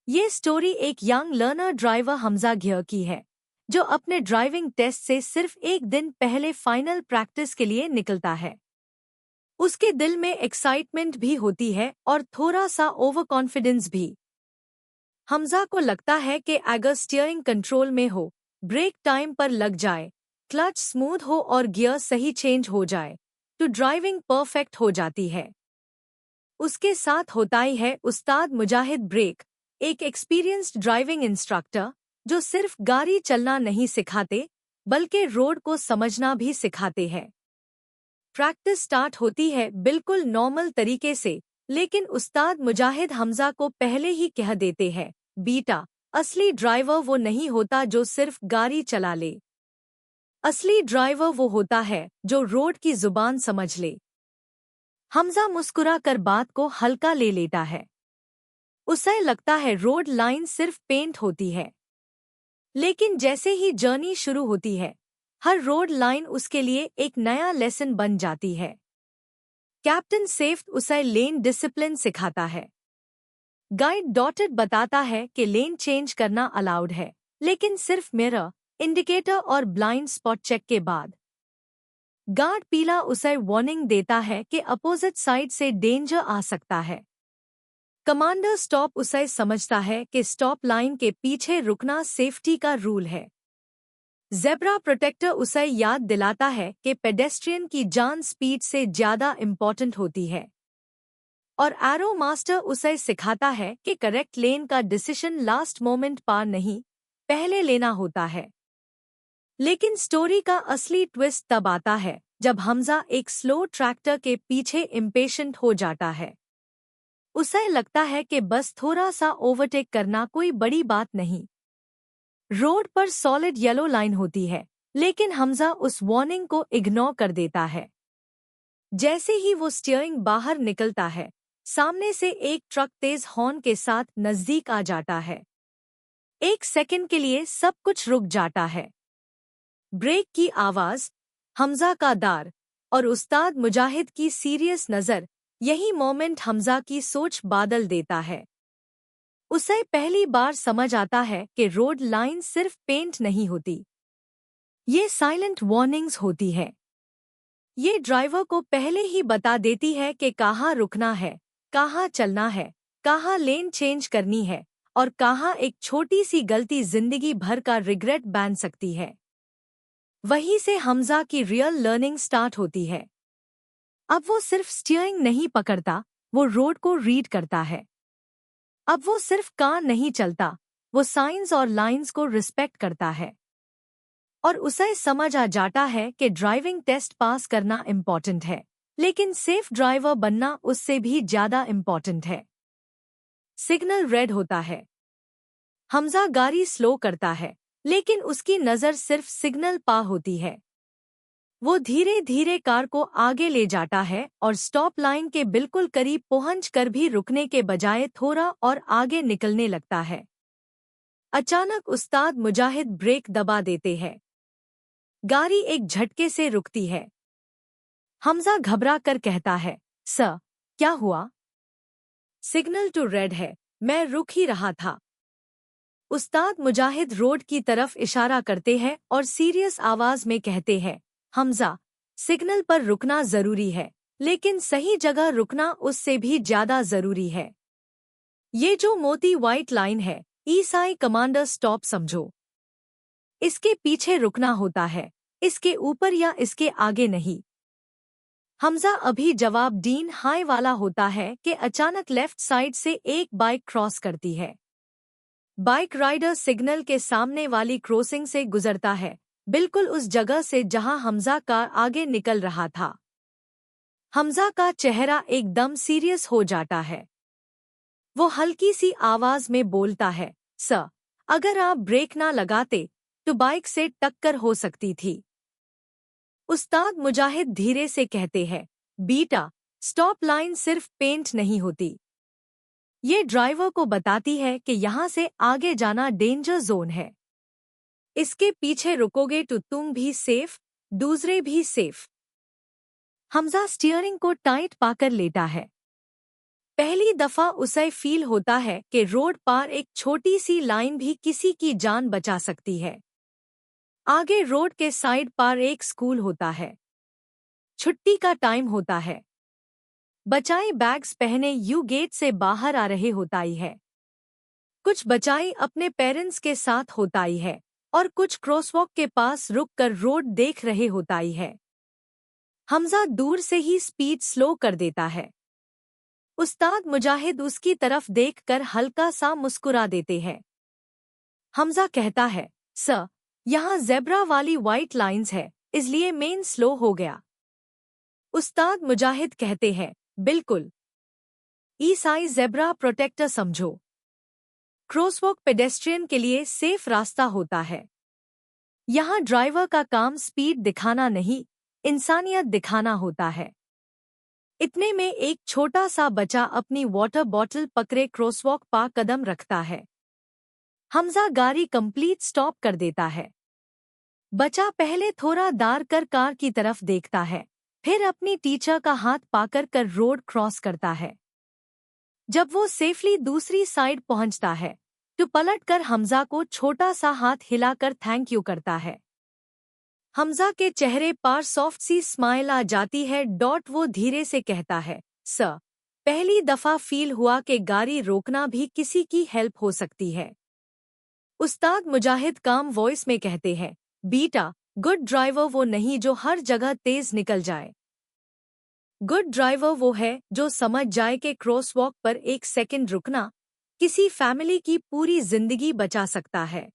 ये स्टोरी एक young learner driver Hamza घिया की है, जो अपने ड्राइविंग टेस्ट से सिर्फ एक दिन पहले फाइनल प्रैक्टिस के लिए निकलता है। उसके दिल में एक्साइटमेंट भी होती है और थोड़ा सा ओवर कॉन्फिडेंस भी। हमजा को लगता है कि अगर स्टीयरिंग कंट्रोल में हो, ब्रेक टाइम पर लग जाए, क्लच स्मूथ हो और गियर सही चेंज हो जाए, तो ड्राइविंग परफेक्ट हो जाती है। उसके साथ होता ही है उस्ताद मुजाहिद ब्रेक, एक एक्सपीरियंस्ड ड्राइविंग इंस्ट्रक्टर, जो सिर्फ गाड़ी चलना नहीं सिखाते बल्कि रोड को समझना भी सिखाते हैं। प्रैक्टिस स्टार्ट होती है बिल्कुल नॉर्मल तरीके से, लेकिन उस्ताद मुजाहिद हमजा को पहले ही कह देते हैं, बीटा, असली ड्राइवर वो नहीं होता जो सिर्फ गाड़ी चला ले। असली ड्राइवर वो होता है जो रोड की जुबान समझ ले। हमजा मुस्कुरा कर बात को हल्का ले लेता है। उसे लगता है रोड लाइन सिर्फ पेंट होती है, लेकिन जैसे ही जर्नी शुरू होती है, हर रोड लाइन उसके लिए एक नया लेसन बन जाती है। कैप्टन सेफ उसे लेन डिसिप्लिन सिखाता है। गाइड डॉटेड बताता है कि लेन चेंज करना अलाउड है, लेकिन सिर्फ मिरर, इंडिकेटर और ब्लाइंड स्पॉट चेक के बाद। गार्ड पीला उसे वार्निंग देता है कि अपोजिट साइड से डेंजर आ सकता है। कमांडर स्टॉप उसे समझता है कि स्टॉप लाइन के पीछे रुकना सेफ्टी का रूल है। ज़ेब्रा प्रोटेक्टर उसे याद दिलाता है कि पेडेस्ट्रियन की जान स्पीड से ज़्यादा इम्पॉर्टेंट होती है। और एरो मास्टर उसे सिखाता है कि करेक्ट लेन का डिसीजन लास्ट मोमेंट पार नहीं, पहले लेना होता है। लेकिन स्टोरी का असली ट्विस्ट तब आता है जब हमजा एक स्लो ट्रैक्टर के पीछे इम्पेशेंट हो जाता है। उसे लगता है कि बस थोड़ा सा ओवरटेक करना कोई बड़ी बात नहीं। रोड पर सॉलिड येलो लाइन होती है, लेकिन हमजा उस वार्निंग को इग्नोर कर देता है। जैसे ही वो स्टीयरिंग बाहर निकलता है, सामने से एक ट्रक तेज हॉर्न के साथ नजदीक आ जाता है। एक सेकंड के लिए सब कुछ रुक जाता है। ब्रेक की आवाज, हमजा का दार और उस्ताद मुजाहिद की सीरियस नज़र, यही मोमेंट हमजा की सोच बदल देता है। उसे पहली बार समझ आता है कि रोड लाइन सिर्फ पेंट नहीं होती, ये साइलेंट वार्निंग्स होती है। ये ड्राइवर को पहले ही बता देती है कि कहाँ रुकना है, कहाँ चलना है, कहाँ लेन चेंज करनी है और कहाँ एक छोटी सी गलती जिंदगी भर का रिग्रेट बन सकती है। वहीं से हमजा की रियल लर्निंग स्टार्ट होती है। अब वो सिर्फ स्टीयरिंग नहीं पकड़ता, वो रोड को रीड करता है। अब वो सिर्फ कार नहीं चलता, वो साइंस और लाइंस को रिस्पेक्ट करता है। और उसे समझ आ जाता है कि ड्राइविंग टेस्ट पास करना इम्पॉर्टेंट है, लेकिन सेफ ड्राइवर बनना उससे भी ज़्यादा इम्पॉर्टेंट है। सिग्नल रेड होता है। हमजा गाड़ी स्लो करता है, लेकिन उसकी नज़र सिर्फ सिग्नल पार होती है। वो धीरे धीरे कार को आगे ले जाता है और स्टॉप लाइन के बिल्कुल करीब पहुंचकर भी रुकने के बजाय थोड़ा और आगे निकलने लगता है। अचानक उस्ताद मुजाहिद ब्रेक दबा देते हैं। गाड़ी एक झटके से रुकती है। हमजा घबरा कर कहता है, सर, क्या हुआ? सिग्नल टू रेड है, मैं रुक ही रहा था। उस्ताद मुजाहिद रोड की तरफ इशारा करते हैं और सीरियस आवाज में कहते हैं, हमजा, सिग्नल पर रुकना जरूरी है, लेकिन सही जगह रुकना उससे भी ज्यादा जरूरी है। ये जो मोटी व्हाइट लाइन है, ईसाई कमांडर स्टॉप समझो। इसके पीछे रुकना होता है, इसके ऊपर या इसके आगे नहीं। हमजा अभी जवाब डीन हाई वाला होता है कि अचानक लेफ्ट साइड से एक बाइक क्रॉस करती है। बाइक राइडर सिग्नल के सामने वाली क्रॉसिंग से गुजरता है, बिल्कुल उस जगह से जहां हमजा कार आगे निकल रहा था। हमजा का चेहरा एकदम सीरियस हो जाता है। वो हल्की सी आवाज में बोलता है, सर, अगर आप ब्रेक ना लगाते तो बाइक से टक्कर हो सकती थी। उस्ताद मुजाहिद धीरे से कहते हैं, बीटा, स्टॉप लाइन सिर्फ पेंट नहीं होती। ये ड्राइवर को बताती है कि यहाँ से आगे जाना डेंजर जोन है। इसके पीछे रुकोगे तो तुम भी सेफ, दूसरे भी सेफ। हमजा स्टीयरिंग को टाइट पाकर लेता है। पहली दफा उसे फील होता है कि रोड पार एक छोटी सी लाइन भी किसी की जान बचा सकती है। आगे रोड के साइड पार एक स्कूल होता है। छुट्टी का टाइम होता है। बच्चाएं बैग्स पहने यू गेट से बाहर आ रहे होताई है। कुछ बच्चाएं अपने पेरेंट्स के साथ होताई है और कुछ क्रॉसवॉक के पास रुककर रोड देख रहे होताई है। हमजा दूर से ही स्पीड स्लो कर देता है। उस्ताद मुजाहिद उसकी तरफ देखकर हल्का सा मुस्कुरा देते हैं। हमजा कहता है, सर, यहाँ ज़ेब्रा वाली वाइट लाइंस है, इसलिए मेन स्लो हो गया। उस्ताद मुजाहिद कहते हैं, बिल्कुल। ईसाई ज़ेब्रा प्रोटेक्टर समझो। क्रॉसवॉक पेडेस्ट्रियन के लिए सेफ रास्ता होता है। यहाँ ड्राइवर का काम स्पीड दिखाना नहीं, इंसानियत दिखाना होता है। इतने में एक छोटा सा बच्चा अपनी वाटर बॉटल पकड़े क्रॉसवॉक पर कदम रखता है। हमजा गाड़ी कंप्लीट स्टॉप कर देता है। बच्चा पहले थोड़ा दार कर कार की तरफ देखता है, फिर अपनी टीचर का हाथ पाकर रोड क्रॉस करता है। जब वो सेफली दूसरी साइड पहुंचता है तो पलटकर हमजा को छोटा सा हाथ हिलाकर थैंक यू करता है। हमजा के चेहरे पर सॉफ्ट सी स्माइल आ जाती है। वो धीरे से कहता है, सर, पहली दफा फील हुआ कि गाड़ी रोकना भी किसी की हेल्प हो सकती है। उस्ताद मुजाहिद काम वॉइस में कहते हैं, बेटा, गुड ड्राइवर वो नहीं जो हर जगह तेज निकल जाए। गुड ड्राइवर वो है जो समझ जाए कि क्रॉसवॉक पर एक सेकंड रुकना किसी फैमिली की पूरी जिंदगी बचा सकता है।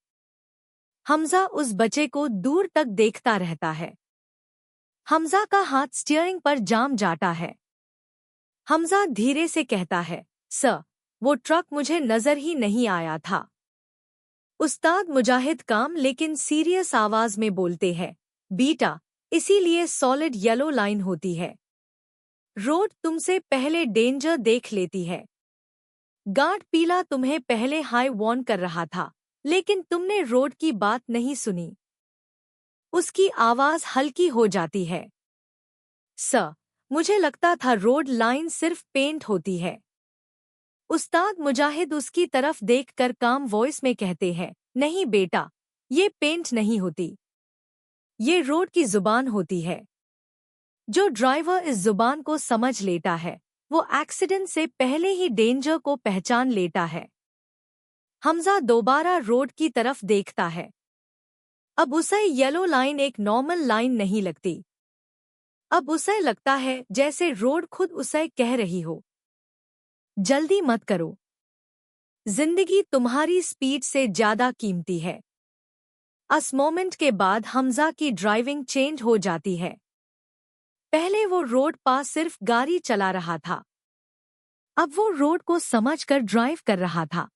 हमजा उस बच्चे को दूर तक देखता रहता है। हमजा का हाथ स्टीयरिंग पर जाम जाता है। हमजा धीरे से कहता है, सर, वो ट्रक मुझे नजर ही नहीं आया था। उस्ताद मुजाहिद काम लेकिन सीरियस आवाज में बोलते हैं, बेटा, इसीलिए सॉलिड येलो लाइन होती है। रोड तुमसे पहले डेंजर देख लेती है। गार्ड पीला तुम्हें पहले हाई वॉर्न कर रहा था, लेकिन तुमने रोड की बात नहीं सुनी। उसकी आवाज हल्की हो जाती है। सर, मुझे लगता था रोड लाइन सिर्फ पेंट होती है। उस्ताद मुजाहिद उसकी तरफ देखकर काम वॉइस में कहते हैं, नहीं बेटा, ये पेंट नहीं होती। ये रोड की जुबान होती है। जो ड्राइवर इस जुबान को समझ लेता है वो एक्सीडेंट से पहले ही डेंजर को पहचान लेता है। हमजा दोबारा रोड की तरफ देखता है। अब उसे येलो लाइन एक नॉर्मल लाइन नहीं लगती। अब उसे लगता है जैसे रोड खुद उसे कह रही हो, जल्दी मत करो, जिंदगी तुम्हारी स्पीड से ज्यादा कीमती है। उस मोमेंट के बाद हमजा की ड्राइविंग चेंज हो जाती है। पहले वो रोड पर सिर्फ गाड़ी चला रहा था, अब वो रोड को समझकर ड्राइव कर रहा था।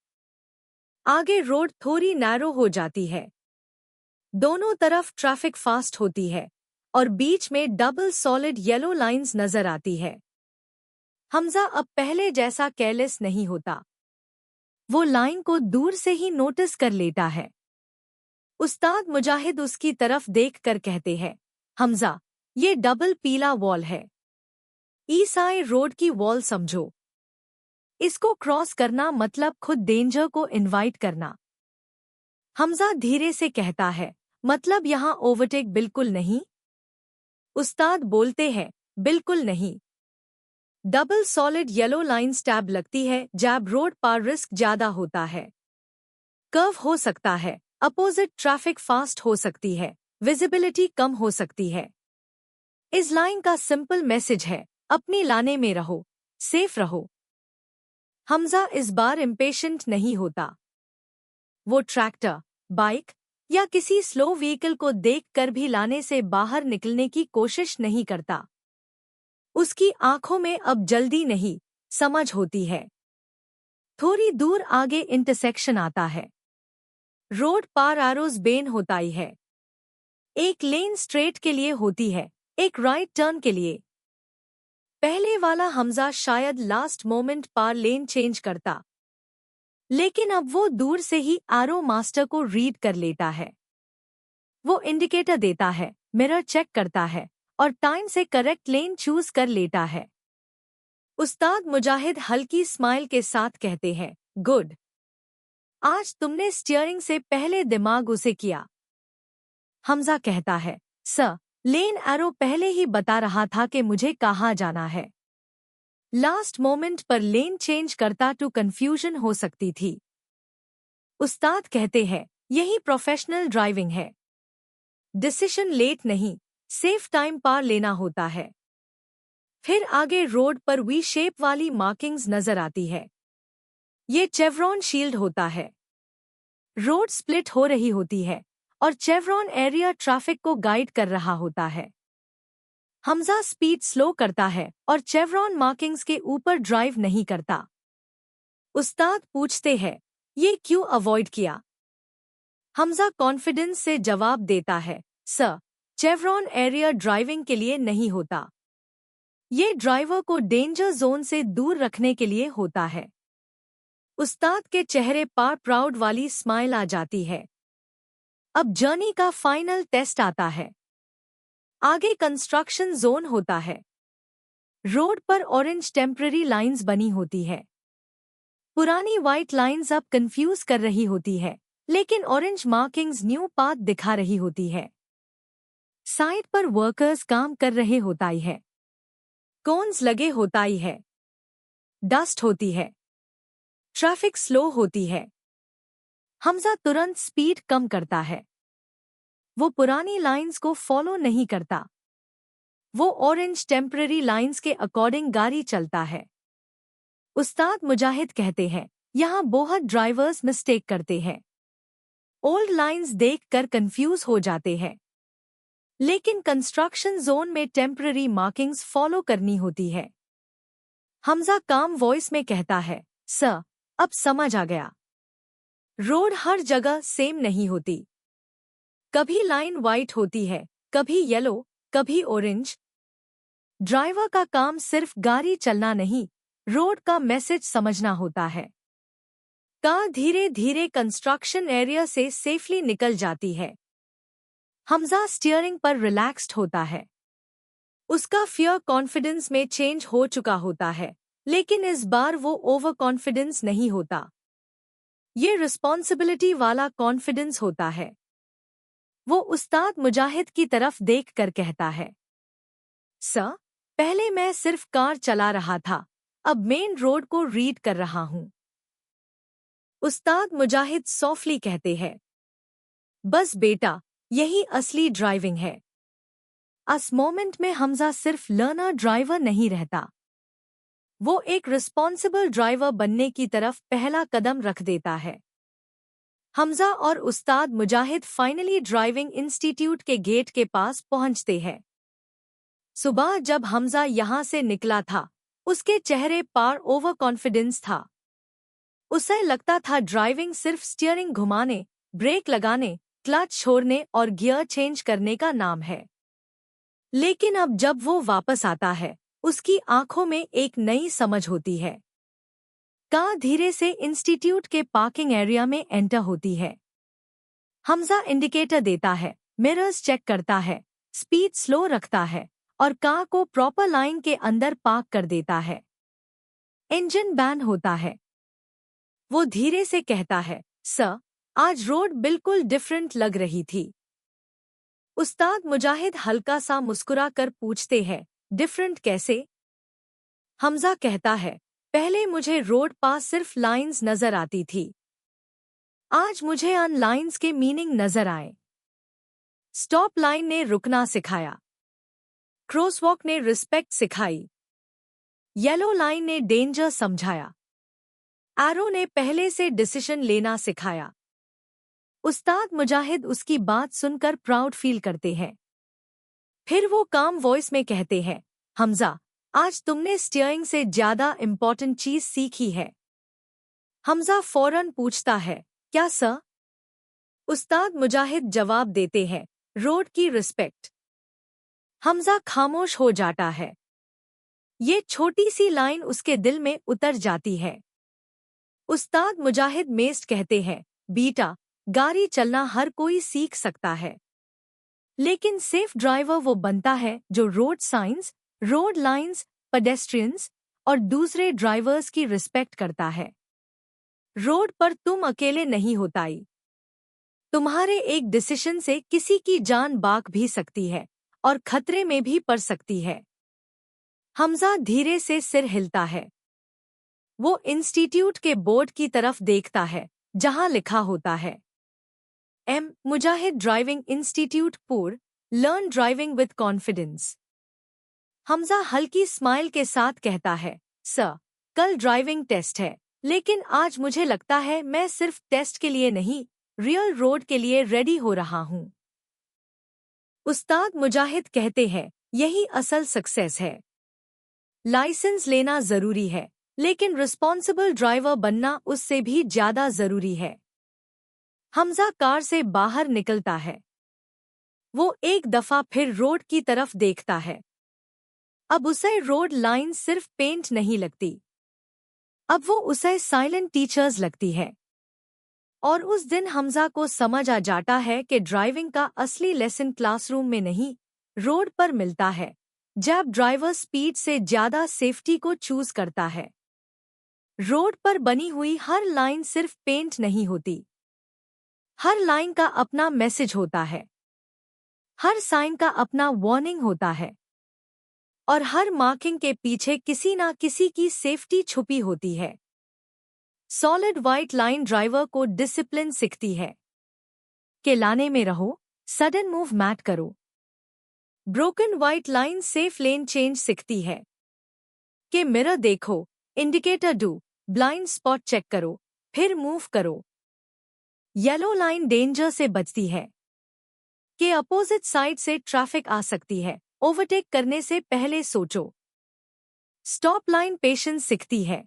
आगे रोड थोड़ी नैरो हो जाती है, दोनों तरफ ट्रैफिक फास्ट होती है और बीच में डबल सॉलिड येलो लाइंस नजर आती है। हमजा अब पहले जैसा केयरलेस नहीं होता, वो लाइन को दूर से ही नोटिस कर लेता है। उस्ताद मुजाहिद उसकी तरफ देखकर कहते हैं, हमजा, ये डबल पीला वॉल है। ईसाई रोड की वॉल समझो। इसको क्रॉस करना मतलब खुद डेंजर को इनवाइट करना। हमजा धीरे से कहता है, मतलब यहाँ ओवरटेक बिल्कुल नहीं? उस्ताद बोलते हैं, बिल्कुल नहीं। Double solid yellow line stab लगती है जब रोड पर रिस्क ज्यादा होता है। कर्व हो सकता है, अपोजिट ट्रैफिक फास्ट हो सकती है, विजिबिलिटी कम हो सकती है। इस लाइन का सिंपल मैसेज है, अपनी लाने में रहो, सेफ रहो। हमजा इस बार इम्पेशेंट नहीं होता। वो ट्रैक्टर, बाइक या किसी स्लो व्हीकल को देखकर भी लाने से बाहर निकलने की कोशिश नहीं करता। उसकी आंखों में अब जल्दी नहीं, समझ होती है। थोड़ी दूर आगे इंटरसेक्शन आता है। रोड पार एरोज बेन होताई है। एक लेन स्ट्रेट के लिए होती है, एक राइट टर्न के लिए। पहले वाला हमजा शायद लास्ट मोमेंट पर लेन चेंज करता, लेकिन अब वो दूर से ही एरो मास्टर को रीड कर लेता है। वो इंडिकेटर देता है, मिरर चेक करता है और टाइम से करेक्ट लेन चूज कर लेता है। उस्ताद मुजाहिद हल्की स्माइल के साथ कहते हैं, गुड। आज तुमने स्टीयरिंग से पहले दिमाग उसे किया। हमजा कहता है, सर, लेन एरो पहले ही बता रहा था कि मुझे कहाँ जाना है। लास्ट मोमेंट पर लेन चेंज करता तो कंफ्यूजन हो सकती थी। उस्ताद कहते हैं, यही प्रोफेशनल ड्राइविंग है। डिसीजन लेट नहीं, सेफ टाइम पार लेना होता है। फिर आगे रोड पर वी शेप वाली मार्किंग्स नजर आती है। ये चेवरॉन शील्ड होता है। रोड स्प्लिट हो रही होती है और चेवरॉन एरिया ट्रैफिक को गाइड कर रहा होता है। हमजा स्पीड स्लो करता है और चेवरॉन मार्किंग्स के ऊपर ड्राइव नहीं करता। उस्ताद पूछते हैं, ये क्यों अवॉइड किया? हमजा कॉन्फिडेंस से जवाब देता है, सर, चेवरॉन एरिया ड्राइविंग के लिए नहीं होता। ये ड्राइवर को डेंजर जोन से दूर रखने के लिए होता है। उस्ताद के चेहरे पर प्राउड वाली स्माइल आ जाती है। अब जर्नी का फाइनल टेस्ट आता है। आगे कंस्ट्रक्शन जोन होता है। रोड पर ऑरेंज टेम्पररी लाइंस बनी होती है। पुरानी व्हाइट लाइंस अब कंफ्यूज कर रही होती है, लेकिन ऑरेंज मार्किंग्स न्यू पाथ दिखा रही होती है। साइड पर वर्कर्स काम कर रहे होताई है। कोन्स लगे होताई है। डस्ट होती है। ट्रैफिक स्लो होती है। हमजा तुरंत स्पीड कम करता है। वो पुरानी लाइंस को फॉलो नहीं करता। वो ऑरेंज टेम्पररी लाइंस के अकॉर्डिंग गाड़ी चलता है। उस्ताद मुजाहिद कहते हैं, यहाँ बहुत ड्राइवर्स मिस्टेक करते हैं। ओल्ड लाइंस देखकर कंफ्यूज हो जाते हैं। लेकिन कंस्ट्रक्शन जोन में टेम्पररी मार्किंग्स फॉलो करनी होती है। हमजा काम वॉइस में कहता है, सर, अब समझ आ गया। रोड हर जगह सेम नहीं होती। कभी लाइन वाइट होती है, कभी येलो, कभी ऑरेंज। ड्राइवर का काम सिर्फ गाड़ी चलना नहीं, रोड का मैसेज समझना होता है। कार धीरे धीरे कंस्ट्रक्शन एरिया से सेफली निकल जाती है। हमजा स्टीयरिंग पर रिलैक्स्ड होता है। उसका फियर कॉन्फिडेंस में चेंज हो चुका होता है, लेकिन इस बार वो ओवर कॉन्फिडेंस नहीं होता। ये रिस्पॉन्सिबिलिटी वाला कॉन्फिडेंस होता है। वो उस्ताद मुजाहिद की तरफ देखकर कहता है, सर, पहले मैं सिर्फ कार चला रहा था, अब मेन रोड को रीड कर रहा हूँ। उस्ताद मुजाहिद सॉफ्टली कहते हैं, बस बेटा, यही असली ड्राइविंग है। इस मोमेंट में हमजा सिर्फ लर्नर ड्राइवर नहीं रहता। वो एक रिस्पॉन्सिबल ड्राइवर बनने की तरफ पहला कदम रख देता है। हमजा और उस्ताद मुजाहिद फाइनली ड्राइविंग इंस्टीट्यूट के गेट के पास पहुंचते हैं। सुबह जब हमजा यहाँ से निकला था, उसके चेहरे पर ओवर कॉन्फिडेंस था। उसे लगता था ड्राइविंग सिर्फ स्टीयरिंग घुमाने, ब्रेक लगाने, क्लच छोड़ने और गियर चेंज करने का नाम है। लेकिन अब जब वो वापस आता है, उसकी आंखों में एक नई समझ होती है। कार धीरे से इंस्टीट्यूट के पार्किंग एरिया में एंटर होती है। हमजा इंडिकेटर देता है, मिरर्स चेक करता है, स्पीड स्लो रखता है और कार को प्रॉपर लाइन के अंदर पार्क कर देता है। इंजन बैन होता है। वो धीरे से कहता है, सर, आज रोड बिल्कुल डिफरेंट लग रही थी। उस्ताद मुजाहिद हल्का सा मुस्कुरा कर पूछते हैं, डिफरेंट कैसे? हमजा कहता है, पहले मुझे रोड पास सिर्फ लाइंस नजर आती थी। आज मुझे अन लाइंस के मीनिंग नजर आए। स्टॉप लाइन ने रुकना सिखाया। क्रॉसवॉक ने रिस्पेक्ट सिखाई। येलो लाइन ने डेंजर समझाया। एरो ने पहले से डिसीजन लेना सिखाया। उस्ताद मुजाहिद उसकी बात सुनकर प्राउड फील करते हैं। फिर वो काम वॉइस में कहते हैं, हमजा, आज तुमने स्टीयरिंग से ज्यादा इम्पोर्टेंट चीज सीखी है। हमजा फौरन पूछता है, क्या सर? उस्ताद मुजाहिद जवाब देते हैं, रोड की रिस्पेक्ट। हमजा खामोश हो जाता है। ये छोटी सी लाइन उसके दिल में उतर जाती है। उस्ताद मुजाहिद मेस्ट कहते हैं, बेटा, गाड़ी चलना हर कोई सीख सकता है, लेकिन सेफ ड्राइवर वो बनता है जो road science, road lines, pedestrians और दूसरे ड्राइवर्स की रिस्पेक्ट करता है। रोड पर तुम अकेले नहीं होताई। तुम्हारे एक डिसीजन से किसी की जान बाक भी सकती है और खतरे में भी पड़ सकती है। हमजा धीरे से सिर हिलता है। वो इंस्टीट्यूट के बोर्ड की तरफ देखता है जहां लिखा होता है मुजाहिद ड्राइविंग इंस्टीट्यूट पुर, learn driving with confidence. Hamza हल्की स्माइल के साथ कहता है, सर, कल ड्राइविंग टेस्ट है, लेकिन आज मुझे लगता है मैं सिर्फ टेस्ट के लिए नहीं, रियल रोड के लिए रेडी हो रहा हूँ। उस्ताद मुजाहिद कहते हैं, यही असल सक्सेस है। लाइसेंस लेना जरूरी है, लेकिन रिस्पॉन्सिबल ड्राइवर बनना उससे भी ज्यादा जरूरी है। हमजा कार से बाहर निकलता है। वो एक दफा फिर रोड की तरफ देखता है। अब उसे रोड लाइन सिर्फ पेंट नहीं लगती, अब वो उसे साइलेंट टीचर्स लगती है। और उस दिन हमजा को समझ आ जाता है कि ड्राइविंग का असली लेसन क्लासरूम में नहीं, रोड पर मिलता है, जब ड्राइवर स्पीड से ज्यादा सेफ्टी को चूज करता है। रोड पर बनी हुई हर लाइन सिर्फ पेंट नहीं होती, हर लाइन का अपना मैसेज होता है, हर साइन का अपना वार्निंग होता है, और हर मार्किंग के पीछे किसी ना किसी की सेफ्टी छुपी होती है। सॉलिड व्हाइट लाइन ड्राइवर को डिसिप्लिन सिखाती है कि लाने में रहो, सडन मूव मत करो। Broken white line safe lane change सिखाती है कि मिरर देखो, indicator do, blind spot check करो, फिर मूव करो। येलो लाइन डेंजर से बचती है कि अपोजिट साइड से ट्रैफिक आ सकती है, ओवरटेक करने से पहले सोचो। स्टॉप लाइन पेशेंस सिखाती है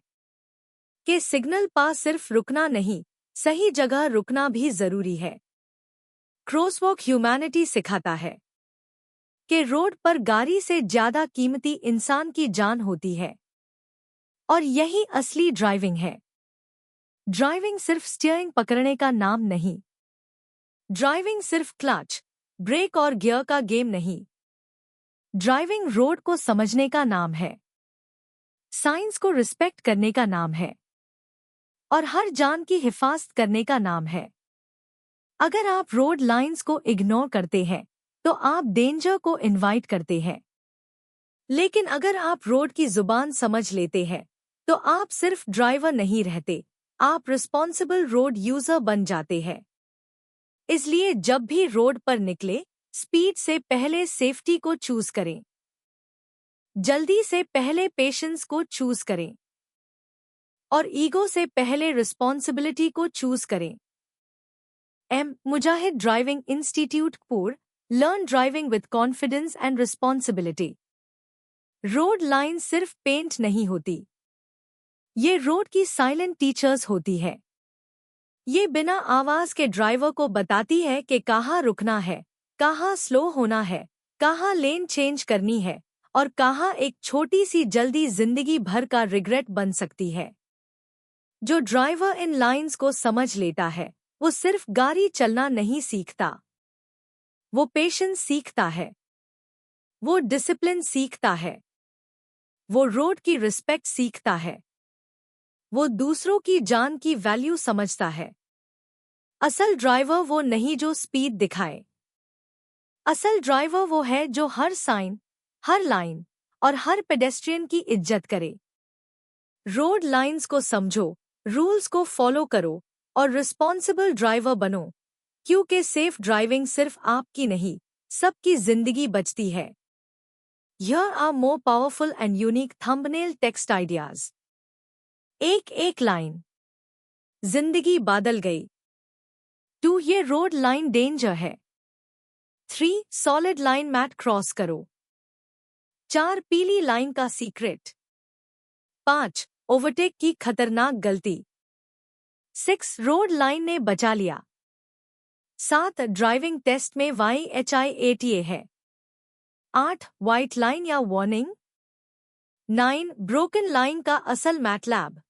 कि सिग्नल पास सिर्फ रुकना नहीं, सही जगह रुकना भी जरूरी है। क्रॉसवॉक ह्यूमैनिटी सिखाता है कि रोड पर गाड़ी से ज्यादा कीमती इंसान की जान होती है, और यही असली ड्राइविंग है। ड्राइविंग सिर्फ स्टीयरिंग पकड़ने का नाम नहीं, ड्राइविंग सिर्फ क्लच, ब्रेक और गियर का गेम नहीं। ड्राइविंग रोड को समझने का नाम है, साइंस को रिस्पेक्ट करने का नाम है, और हर जान की हिफाजत करने का नाम है। अगर आप रोड लाइंस को इग्नोर करते हैं तो आप डेंजर को इनवाइट करते हैं, लेकिन अगर आप रोड की जुबान समझ लेते हैं तो आप सिर्फ ड्राइवर नहीं रहते, आप रिस्पॉन्सिबल रोड यूजर बन जाते हैं। इसलिए जब भी रोड पर निकले, स्पीड से पहले सेफ्टी को चूज करें, जल्दी से पहले पेशेंस को चूज करें, और ईगो से पहले रिस्पॉन्सिबिलिटी को चूज करें। मुजाहिद ड्राइविंग इंस्टीट्यूट पुर, learn driving with confidence and responsibility. Road line सिर्फ पेंट नहीं होती, ये रोड की साइलेंट टीचर्स होती है। ये बिना आवाज के ड्राइवर को बताती है कि कहाँ रुकना है, कहाँ स्लो होना है, कहाँ लेन चेंज करनी है, और कहाँ एक छोटी सी जल्दी जिंदगी भर का रिग्रेट बन सकती है। जो ड्राइवर इन लाइंस को समझ लेता है, वो सिर्फ गाड़ी चलना नहीं सीखता, वो पेशेंस सीखता है, वो डिसिप्लिन सीखता है, वो रोड की रिस्पेक्ट सीखता है, वो दूसरों की जान की वैल्यू समझता है। असल ड्राइवर वो नहीं जो स्पीड दिखाए, असल ड्राइवर वो है जो हर साइन, हर लाइन और हर पेडेस्ट्रियन की इज्जत करे। रोड लाइंस को समझो, रूल्स को फॉलो करो और रिस्पॉन्सिबल ड्राइवर बनो, क्योंकि सेफ ड्राइविंग सिर्फ आपकी नहीं, सबकी जिंदगी बचती है। Here are more powerful and unique thumbnail text ideas. एक लाइन, जिंदगी बादल गई। 2, ये रोड लाइन डेंजर है। 3, सॉलिड लाइन मैट क्रॉस करो। 4, पीली लाइन का सीक्रेट। 5, ओवरटेक की खतरनाक गलती। 6, रोड लाइन ने बचा लिया। 7, ड्राइविंग टेस्ट में YHIATA है। 8, व्हाइट लाइन या वार्निंग। 9, ब्रोकन लाइन का असल मैटलैब।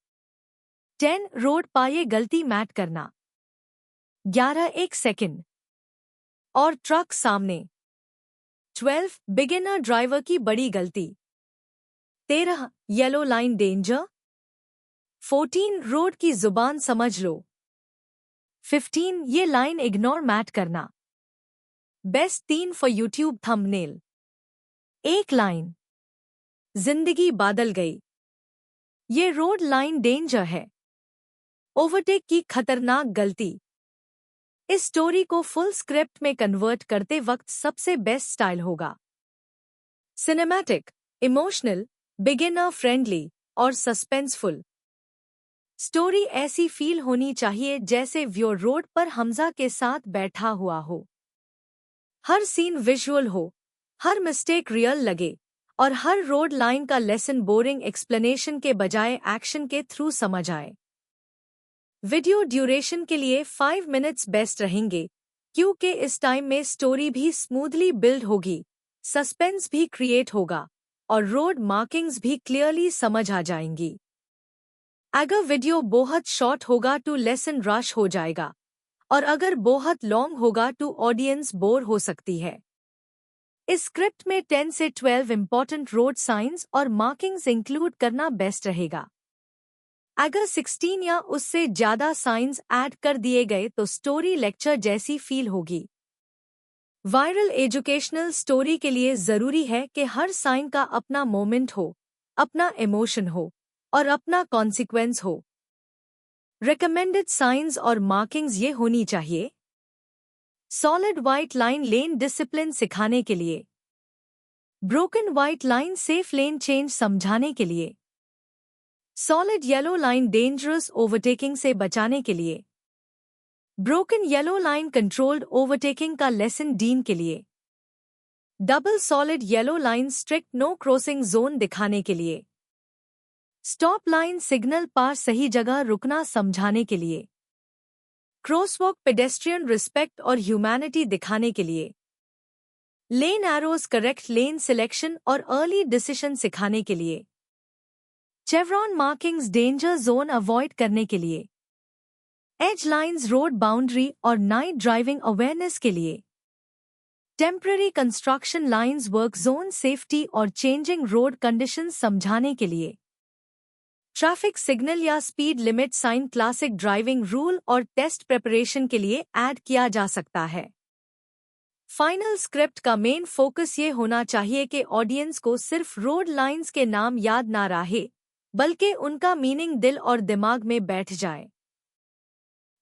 10, रोड पाए गलती मैट करना। 11, 1 सेकंड और ट्रक सामने। 12, बिगिनर ड्राइवर की बड़ी गलती। 13 येलो लाइन डेंजर। 14 रोड की जुबान समझ लो। 15 ये लाइन इग्नोर मैट करना। Best 3 for YouTube thumbnail. एक लाइन, जिंदगी बादल गई। ये रोड लाइन डेंजर है। ओवरटेक की खतरनाक गलती। इस स्टोरी को फुल स्क्रिप्ट में कन्वर्ट करते वक्त सबसे बेस्ट स्टाइल होगा सिनेमैटिक, इमोशनल, बिगिनर फ्रेंडली और सस्पेंसफुल। स्टोरी ऐसी फील होनी चाहिए जैसे व्यूअर रोड पर हमजा के साथ बैठा हुआ हो। हर सीन विजुअल हो, हर मिस्टेक रियल लगे और हर रोड लाइन का लेसन बोरिंग एक्सप्लेनेशन के बजाय एक्शन के थ्रू समझ आए। वीडियो ड्यूरेशन के लिए 5 मिनट्स बेस्ट रहेंगे क्योंकि इस टाइम में स्टोरी भी स्मूथली बिल्ड होगी, सस्पेंस भी क्रिएट होगा और रोड मार्किंग्स भी क्लियरली समझ आ जाएंगी। अगर वीडियो बहुत शॉर्ट होगा तो लेसन रश हो जाएगा और अगर बहुत लॉन्ग होगा तो ऑडियंस बोर हो सकती है। इस स्क्रिप्ट में 10 से 12 इंपॉर्टेंट रोड साइंस और मार्किंग्स इंक्लूड करना बेस्ट रहेगा। अगर 16 या उससे ज्यादा साइंस ऐड कर दिए गए तो स्टोरी लेक्चर जैसी फील होगी। वायरल एजुकेशनल स्टोरी के लिए जरूरी है कि हर साइन का अपना मोमेंट हो, अपना इमोशन हो और अपना कॉन्सिक्वेंस हो। रिकमेंडेड साइंस और मार्किंग्स ये होनी चाहिए। Solid white line lane discipline सिखाने के लिए। Broken white line safe lane change समझाने के लिए। Solid yellow line dangerous overtaking से बचाने के लिए। Broken yellow line controlled overtaking का लेसन डीन के लिए। Double solid yellow line strict no crossing zone दिखाने के लिए। स्टॉप लाइन सिग्नल पार सही जगह रुकना समझाने के लिए। क्रॉसवॉक पेडेस्ट्रियन रिस्पेक्ट और ह्यूमैनिटी दिखाने के लिए। Lane arrows correct lane selection और अर्ली डिसीजन सिखाने के लिए। Chevron markings danger zone avoid करने के लिए। एज लाइंस रोड बाउंड्री और नाइट ड्राइविंग अवेयरनेस के लिए। Temporary construction lines work zone safety और चेंजिंग रोड कंडीशंस समझाने के लिए। ट्रैफिक सिग्नल या speed limit sign classic driving rule और टेस्ट प्रिपरेशन के लिए ऐड किया जा सकता है। फाइनल स्क्रिप्ट का मेन फोकस ये होना चाहिए कि ऑडियंस को सिर्फ रोड लाइंस के नाम याद ना रहे, बल्कि उनका मीनिंग दिल और दिमाग में बैठ जाए।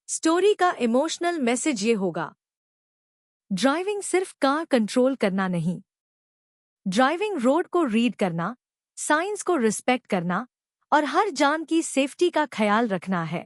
स्टोरी का इमोशनल मैसेज ये होगा, ड्राइविंग सिर्फ कार कंट्रोल करना नहीं, ड्राइविंग रोड को रीड करना, साइंस को रिस्पेक्ट करना और हर जान की सेफ्टी का ख्याल रखना है।